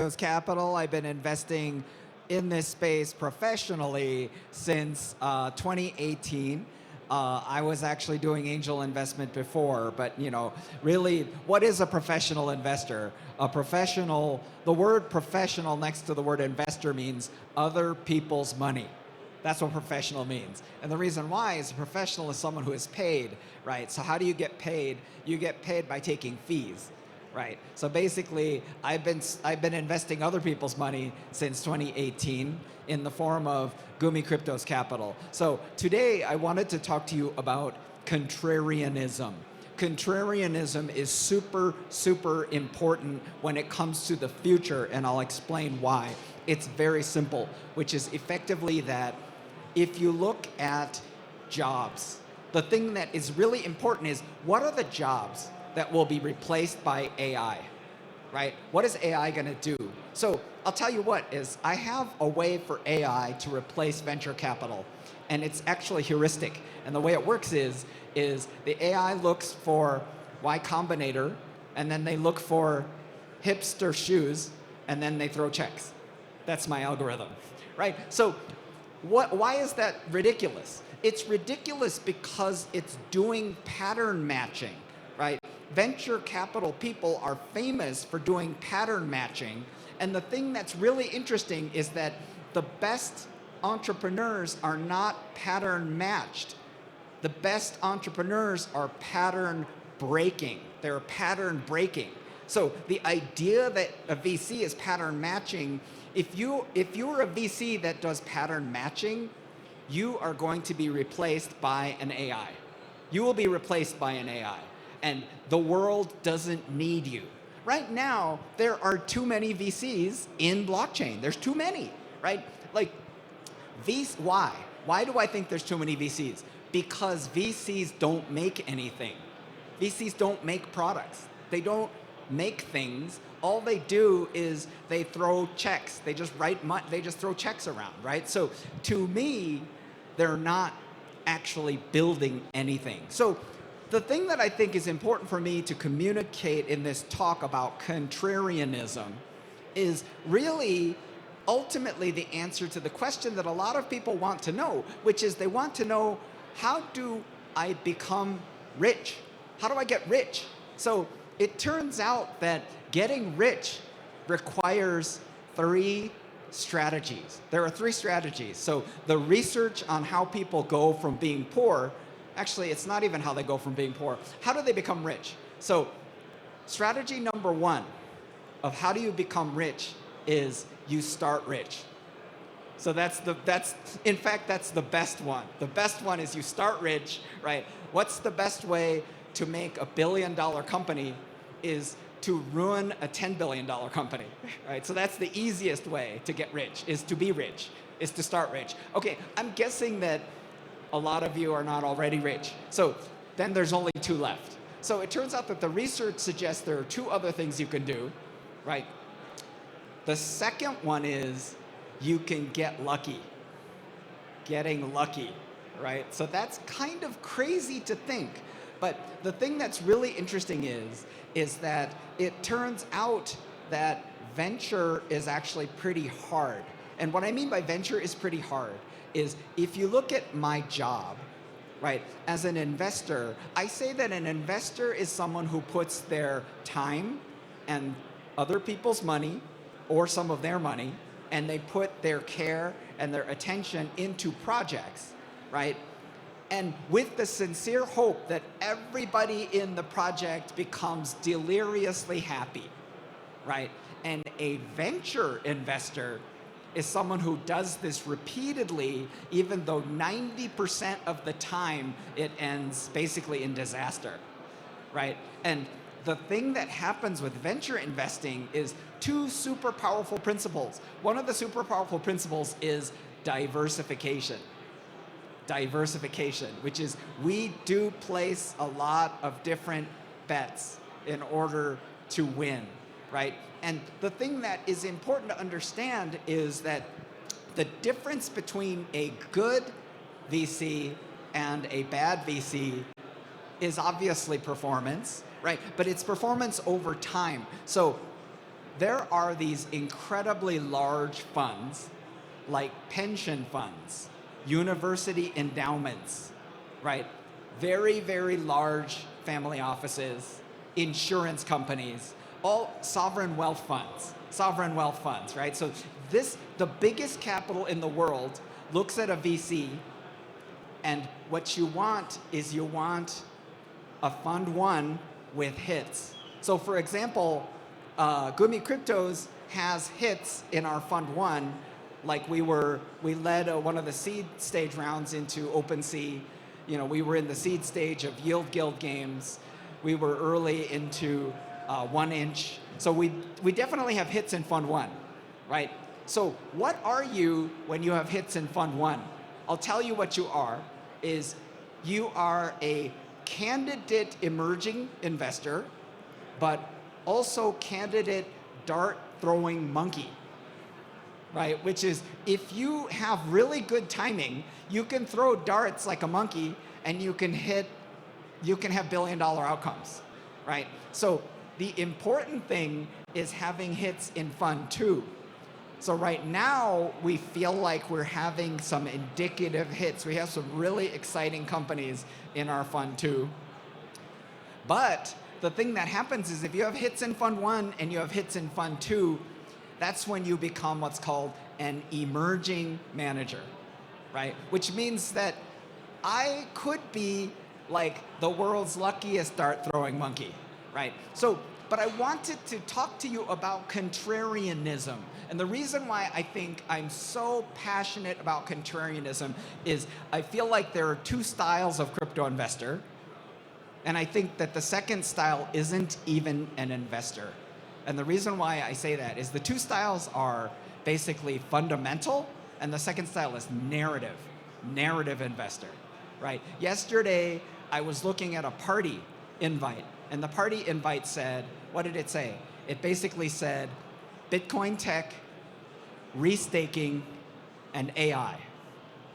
Capital. I've been investing in this space professionally since 2018. I was actually doing angel investment before, but really, what is a professional investor? A professional, the word professional next to the word investor means other people's money. That's what professional means. And the reason why is a professional is someone who is paid, right? So how do you get paid? You get paid by taking fees. Right. So basically, I've been investing other people's money since 2018 in the form of Gumi Crypto's capital. So today, I wanted to talk to you about contrarianism. Contrarianism is super, super important when it comes to the future, and I'll explain why. It's very simple, which is effectively that if you look at jobs, the thing that is really important is what are the jobs that will be replaced by AI, right? What is AI going to do? So I'll tell you what is, I have a way for AI to replace venture capital, and it's actually heuristic. And the way it works is the AI looks for Y Combinator, and then they look for hipster shoes, and then they throw checks. That's my algorithm, right? So why is that ridiculous? It's ridiculous because it's doing pattern matching, right? Venture capital people are famous for doing pattern matching. And the thing that's really interesting is that the best entrepreneurs are not pattern matched. The best entrepreneurs are pattern breaking. They're pattern breaking. So the idea that a VC is pattern matching, if you're a VC that does pattern matching, you are going to be replaced by an AI. You will be replaced by an AI. And the world doesn't need you. Right now, there are too many VCs in blockchain. There's too many, right? Like, why? Why do I think there's too many VCs? Because VCs don't make anything. VCs don't make products. They don't make things. All they do is they throw checks. They just they just throw checks around, right? So to me, they're not actually building anything. So the thing that I think is important for me to communicate in this talk about contrarianism is really ultimately the answer to the question that a lot of people want to know, which is they want to know, how do I become rich? How do I get rich? So it turns out that getting rich requires 3 strategies. There are 3 strategies. So the research on how people go from being poor, actually, it's not even how they go from being poor. How do they become rich? So strategy number 1 of how do you become rich is you start rich. So in fact, that's the best one. The best one is you start rich, right? What's the best way to make a $1 billion company is to ruin a $10 billion company, right? So that's the easiest way to get rich, is to be rich, is to start rich. Okay, I'm guessing that a lot of you are not already rich. So then there's only 2 left. So it turns out that the research suggests there are 2 other things you can do, right? The second one is you can get lucky. Getting lucky, right? So that's kind of crazy to think. But the thing that's really interesting is that it turns out that venture is actually pretty hard. And what I mean by venture is pretty hard is if you look at my job, right, as an investor, I say that an investor is someone who puts their time and other people's money or some of their money, and they put their care and their attention into projects, right? And with the sincere hope that everybody in the project becomes deliriously happy, right? And a venture investor is someone who does this repeatedly, even though 90% of the time it ends basically in disaster, right? And the thing that happens with venture investing is 2 super powerful principles. One of the super powerful principles is diversification. Diversification, which is we do place a lot of different bets in order to win, right? And the thing that is important to understand is that the difference between a good VC and a bad VC is obviously performance, right? But it's performance over time. So there are these incredibly large funds, like pension funds, university endowments, right? Very, very large family offices, insurance companies, all sovereign wealth funds, right? So the biggest capital in the world looks at a VC, and what you want is you want a fund one with hits. So for example, Gumi Cryptos has hits in our fund one, like we led one of the seed stage rounds into OpenSea. You know, we were in the seed stage of Yield Guild games. We were early into 1inch. So we definitely have hits in fund one, right? So what are you when you have hits in fund one? I'll tell you what you are, is you are a candidate emerging investor, but also candidate dart throwing monkey, right? Which is, if you have really good timing, you can throw darts like a monkey and you can have billion-dollar outcomes, right? So the important thing is having hits in fund two. So right now, we feel like we're having some indicative hits. We have some really exciting companies in our fund two. But the thing that happens is if you have hits in fund one and you have hits in fund two, that's when you become what's called an emerging manager, right? Which means that I could be like the world's luckiest dart throwing monkey, right? So, but I wanted to talk to you about contrarianism. And the reason why I think I'm so passionate about contrarianism is I feel like there are two styles of crypto investor. And I think that the second style isn't even an investor. And the reason why I say that is the two styles are basically fundamental, and the second style is narrative investor, right? Yesterday, I was looking at a party invite, and the party invite said, what did it say? It basically said, Bitcoin tech, restaking, and AI.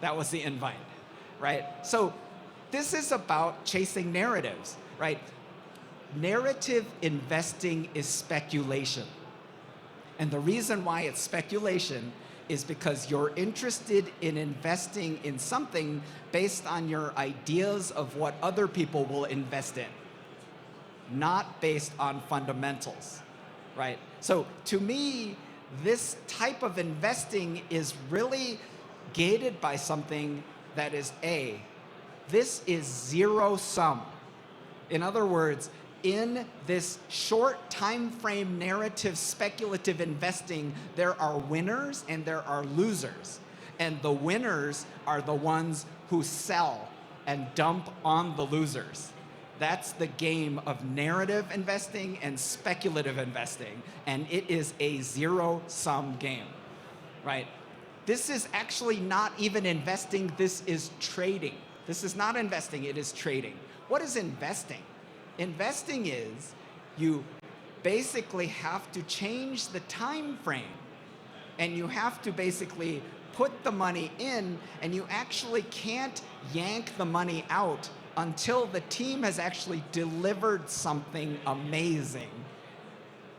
That was the invite, right? So this is about chasing narratives, right? Narrative investing is speculation. And the reason why it's speculation is because you're interested in investing in something based on your ideas of what other people will invest in, not based on fundamentals, right? So to me, this type of investing is really gated by something that is this is zero sum. In other words, in this short time frame narrative speculative investing, there are winners and there are losers. And the winners are the ones who sell and dump on the losers. That's the game of narrative investing and speculative investing. And it is a zero-sum game, right? This is actually not even investing, this is trading. This is not investing, it is trading. What is investing? Investing is you basically have to change the time frame, and you have to basically put the money in, and you actually can't yank the money out until the team has actually delivered something amazing.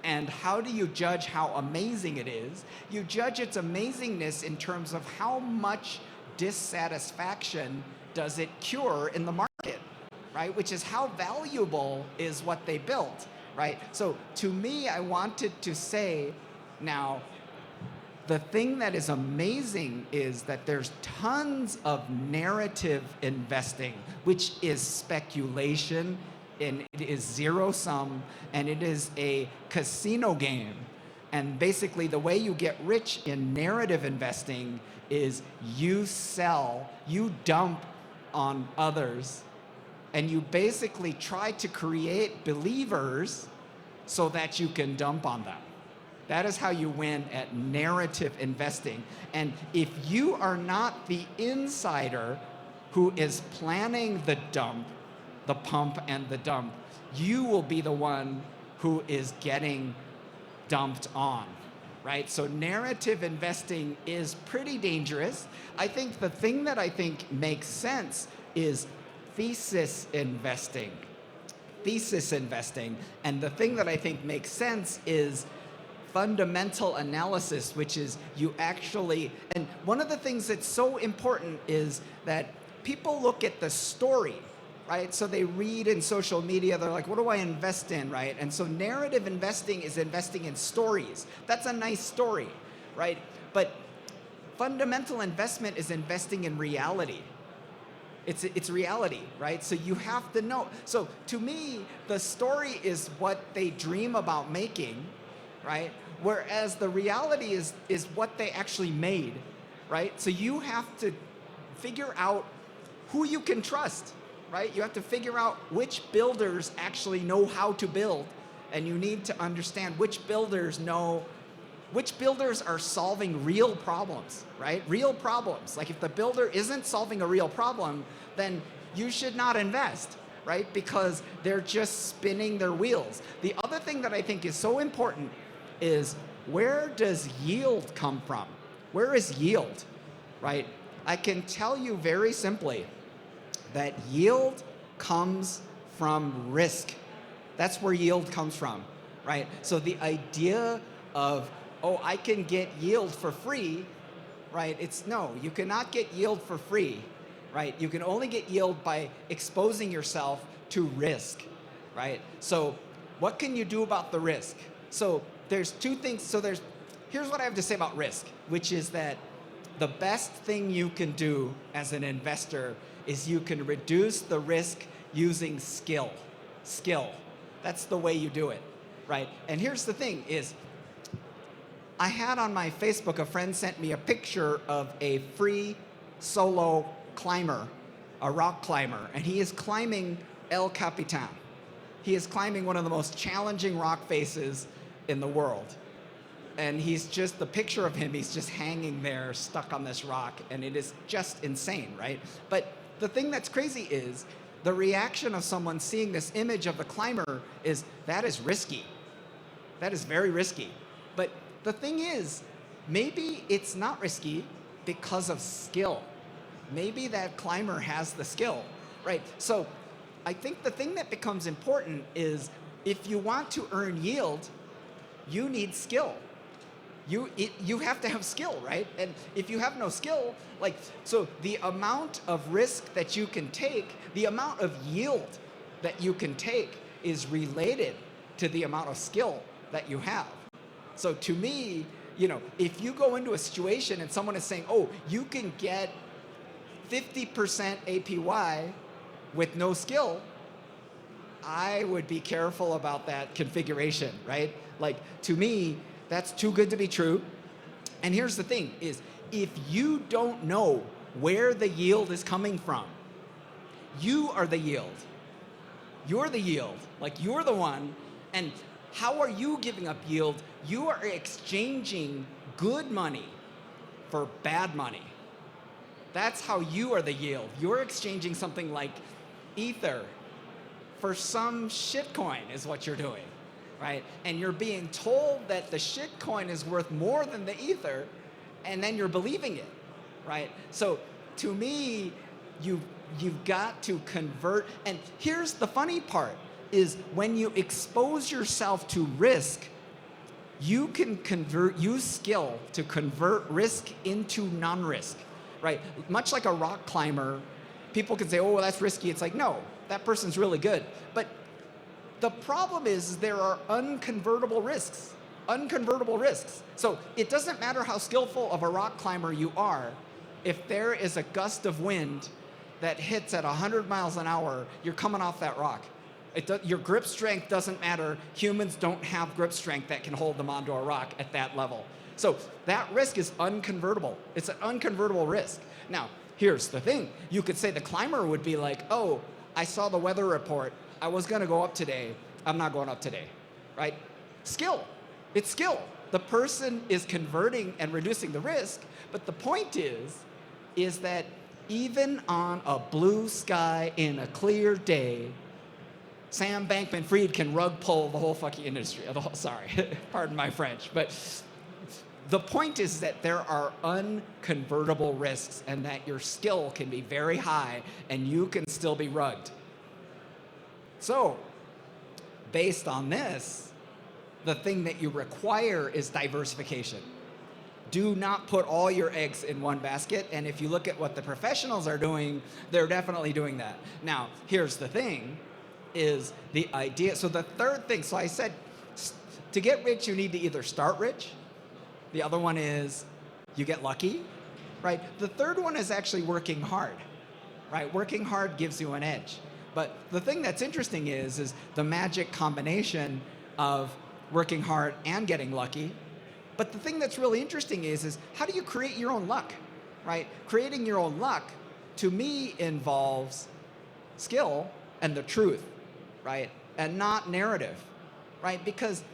And how do you judge how amazing it is? You judge its amazingness in terms of how much dissatisfaction does it cure in the market, right? Which is how valuable is what they built, right? So to me, I wanted to say now, the thing that is amazing is that there's tons of narrative investing, which is speculation, and it is zero sum, and it is a casino game. And basically the way you get rich in narrative investing is you sell, you dump on others, and you basically try to create believers so that you can dump on them. That is how you win at narrative investing. And if you are not the insider who is planning the dump, the pump and the dump, you will be the one who is getting dumped on, right? So narrative investing is pretty dangerous. I think the thing that I think makes sense is thesis investing. Thesis investing. And the thing that I think makes sense is fundamental analysis, which is you actually, and one of the things that's so important is that people look at the story, right? So they read in social media, they're like, what do I invest in, right? And so narrative investing is investing in stories. That's a nice story, right? But fundamental investment is investing in reality. It's reality, right? So you have to know. So to me, the story is what they dream about making, right? Whereas the reality is what they actually made, right? So you have to figure out who you can trust, right? You have to figure out which builders actually know how to build, and you need to understand which builders are solving real problems, right? Real problems. Like if the builder isn't solving a real problem, then you should not invest, right? Because they're just spinning their wheels. The other thing that I think is so important is, where does yield come from? Where is yield, right? I can tell you very simply that yield comes from risk. That's where yield comes from, right? So the idea of, oh, I can get yield for free, right? It's no, you cannot get yield for free, right? You can only get yield by exposing yourself to risk, right? So what can you do about the risk? So there's two things. So here's what I have to say about risk, which is that the best thing you can do as an investor is you can reduce the risk using skill. Skill. That's the way you do it, right? And here's the thing is, I had on my Facebook, a friend sent me a picture of a free solo climber, a rock climber, and he is climbing El Capitan. He is climbing one of the most challenging rock faces in the world. And he's just, the picture of him, he's just hanging there, stuck on this rock, and it is just insane, right? But the thing that's crazy is, the reaction of someone seeing this image of the climber is, that is risky. That is very risky. But the thing is, maybe it's not risky because of skill. Maybe that climber has the skill, right? So I think the thing that becomes important is, if you want to earn yield, you need skill. You have to have skill, right? And if you have no skill, so the amount of risk that you can take, the amount of yield that you can take is related to the amount of skill that you have. So to me, if you go into a situation and someone is saying, oh, you can get 50% APY with no skill, I would be careful about that configuration, right? To me, that's too good to be true. And here's the thing is, if you don't know where the yield is coming from, you are the yield. You're the yield. You're the one. And how are you giving up yield? You are exchanging good money for bad money. That's how you are the yield. You're exchanging something like Ether for some shitcoin is what you're doing, right? And you're being told that the shitcoin is worth more than the Ether, and then you're believing it, right? So to me, you've got to convert. And here's the funny part is, when you expose yourself to risk, you can use skill to convert risk into non-risk, right? Much like a rock climber, people can say, oh, well, that's risky. It's like, no, that person's really good. But the problem is there are unconvertible risks. Unconvertible risks. So it doesn't matter how skillful of a rock climber you are, if there is a gust of wind that hits at 100 miles an hour, you're coming off that rock. Your grip strength doesn't matter. Humans don't have grip strength that can hold them onto a rock at that level. So that risk is unconvertible. It's an unconvertible risk. Now, here's the thing. You could say the climber would be like, oh, I saw the weather report. I was going to go up today. I'm not going up today, right? Skill. It's skill. The person is converting and reducing the risk, but the point is that even on a blue sky in a clear day, Sam Bankman-Fried can rug pull the whole fucking industry. Sorry, pardon my French, but the point is that there are unconvertible risks, and that your skill can be very high and you can still be rugged. So, based on this, the thing that you require is diversification. Do not put all your eggs in one basket. And if you look at what the professionals are doing, they're definitely doing that. Now, here's the thing, is the idea. So the third thing, so I said, to get rich, you need to either start rich. The other one is you get lucky, right? The third one is actually working hard, right? Working hard gives you an edge. But the thing that's interesting is the magic combination of working hard and getting lucky. But the thing that's really interesting is how do you create your own luck, right? Creating your own luck, to me, involves skill and the truth, right? And not narrative, right? Because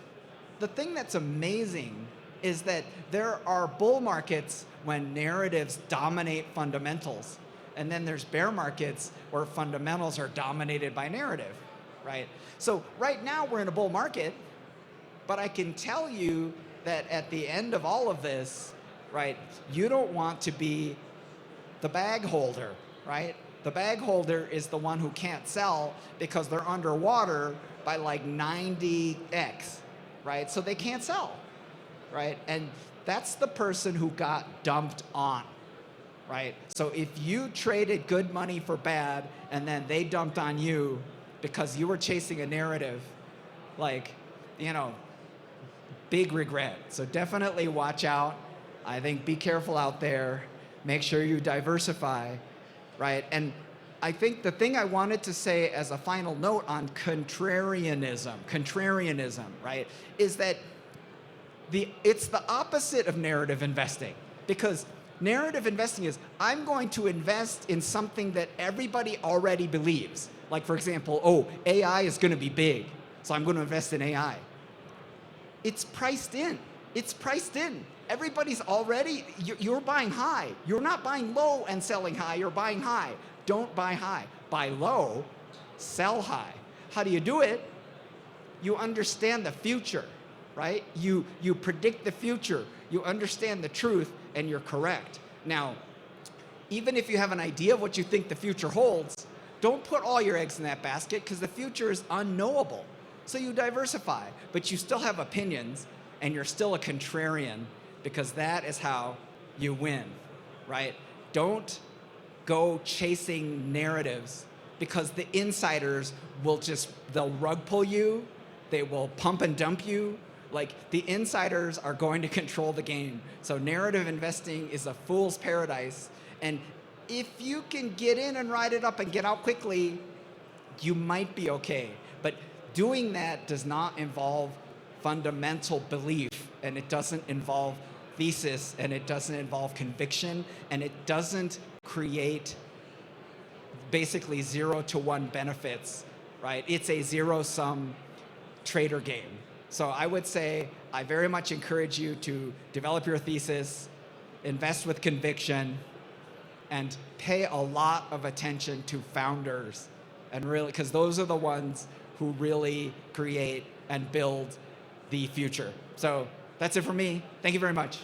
the thing that's amazing is that there are bull markets when narratives dominate fundamentals. And then there's bear markets where fundamentals are dominated by narrative, right? So right now we're in a bull market, but I can tell you that at the end of all of this, right, you don't want to be the bag holder, right? The bag holder is the one who can't sell because they're underwater by like 90x, right? So they can't sell, right? And that's the person who got dumped on, right? So if you traded good money for bad and then they dumped on you because you were chasing a narrative, like, you know, big regret. So definitely watch out. I think be careful out there. Make sure you diversify, right? And I think the thing I wanted to say as a final note on contrarianism, right, is that it's the opposite of narrative investing, because narrative investing is, I'm going to invest in something that everybody already believes. Like, for example, oh, AI is going to be big, so I'm going to invest in AI. It's priced in. It's priced in. Everybody's already, you're buying high. You're not buying low and selling high, you're buying high. Don't buy high. Buy low, sell high. How do you do it? You understand the future, right? You predict the future. You understand the truth, and you're correct. Now, even if you have an idea of what you think the future holds, don't put all your eggs in that basket, because the future is unknowable. So you diversify, but you still have opinions, and you're still a contrarian, because that is how you win, right? Don't go chasing narratives, because the insiders they'll rug pull you, they will pump and dump you. Like, the insiders are going to control the game. So narrative investing is a fool's paradise, and if you can get in and ride it up and get out quickly, you might be okay. But doing that does not involve fundamental belief, and it doesn't involve thesis, and it doesn't involve conviction, and it doesn't create basically 0 to 1 benefits, right? It's a zero-sum trader game. So I would say I very much encourage you to develop your thesis, invest with conviction, and pay a lot of attention to founders, and really, because those are the ones who really create and build the future. So that's it for me. Thank you very much.